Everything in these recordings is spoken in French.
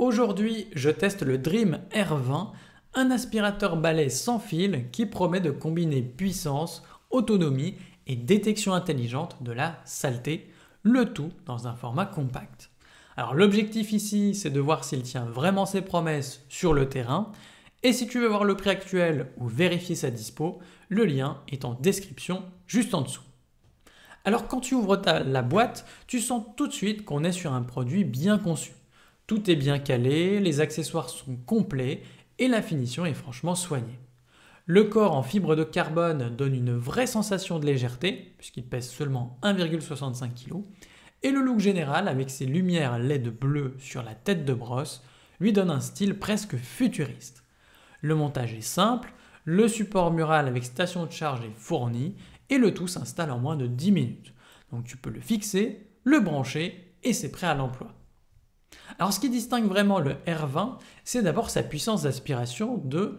Aujourd'hui, je teste le Dream R20, un aspirateur balai sans fil qui promet de combiner puissance, autonomie et détection intelligente de la saleté, le tout dans un format compact. Alors l'objectif ici, c'est de voir s'il tient vraiment ses promesses sur le terrain. Et si tu veux voir le prix actuel ou vérifier sa dispo, le lien est en description juste en dessous. Alors quand tu ouvres la boîte, tu sens tout de suite qu'on est sur un produit bien conçu. Tout est bien calé, les accessoires sont complets et la finition est franchement soignée. Le corps en fibre de carbone donne une vraie sensation de légèreté, puisqu'il pèse seulement 1,65 kg, et le look général avec ses lumières LED bleues sur la tête de brosse lui donne un style presque futuriste. Le montage est simple, le support mural avec station de charge est fourni et le tout s'installe en moins de 10 minutes. Donc tu peux le fixer, le brancher et c'est prêt à l'emploi. Alors ce qui distingue vraiment le R20, c'est d'abord sa puissance d'aspiration de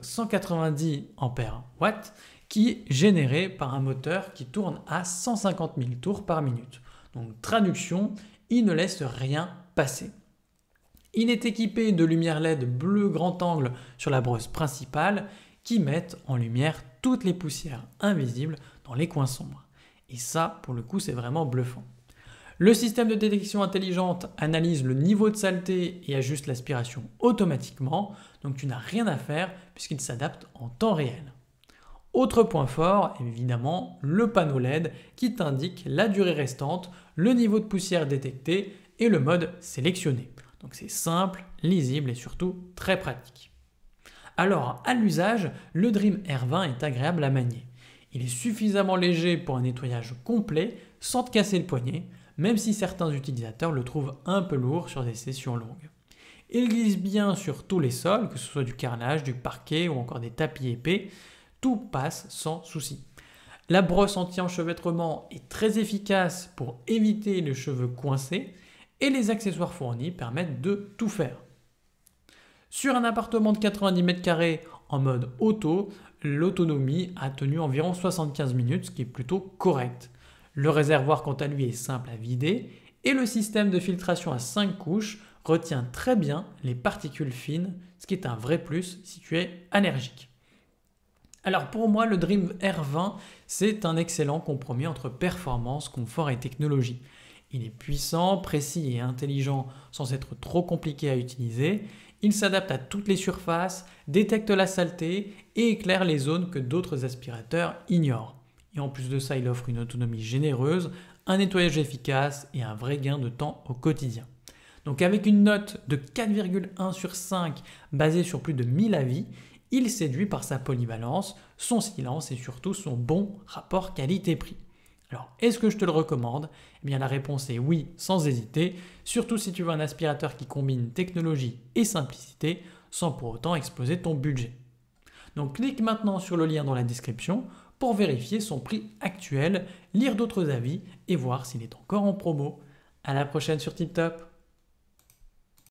190 ampères watts qui est générée par un moteur qui tourne à 150 000 tours par minute. Donc traduction, il ne laisse rien passer. Il est équipé de lumières LED bleu grand angle sur la brosse principale qui mettent en lumière toutes les poussières invisibles dans les coins sombres. Et ça, pour le coup, c'est vraiment bluffant. Le système de détection intelligente analyse le niveau de saleté et ajuste l'aspiration automatiquement, donc tu n'as rien à faire puisqu'il s'adapte en temps réel. Autre point fort, évidemment, le panneau LED qui t'indique la durée restante, le niveau de poussière détecté et le mode sélectionné. Donc c'est simple, lisible et surtout très pratique. Alors à l'usage, le Dream R20 est agréable à manier. Il est suffisamment léger pour un nettoyage complet sans te casser le poignet, même si certains utilisateurs le trouvent un peu lourd sur des sessions longues. Il glisse bien sur tous les sols, que ce soit du carrelage, du parquet ou encore des tapis épais, tout passe sans souci. La brosse anti-enchevêtrement est très efficace pour éviter les cheveux coincés et les accessoires fournis permettent de tout faire. Sur un appartement de 90 m² en mode auto, l'autonomie a tenu environ 75 minutes, ce qui est plutôt correct. Le réservoir quant à lui est simple à vider et le système de filtration à 5 couches retient très bien les particules fines, ce qui est un vrai plus si tu es allergique. Alors pour moi, le Dream R20, c'est un excellent compromis entre performance, confort et technologie. Il est puissant, précis et intelligent sans être trop compliqué à utiliser. Il s'adapte à toutes les surfaces, détecte la saleté et éclaire les zones que d'autres aspirateurs ignorent. Et en plus de ça, il offre une autonomie généreuse, un nettoyage efficace et un vrai gain de temps au quotidien. Donc avec une note de 4,1 sur 5 basée sur plus de 1000 avis, il séduit par sa polyvalence, son silence et surtout son bon rapport qualité-prix. Alors, est-ce que je te le recommande? Eh bien, la réponse est oui, sans hésiter, surtout si tu veux un aspirateur qui combine technologie et simplicité sans pour autant exploser ton budget. Donc, clique maintenant sur le lien dans la description pour vérifier son prix actuel, lire d'autres avis et voir s'il est encore en promo. À la prochaine sur TipTop.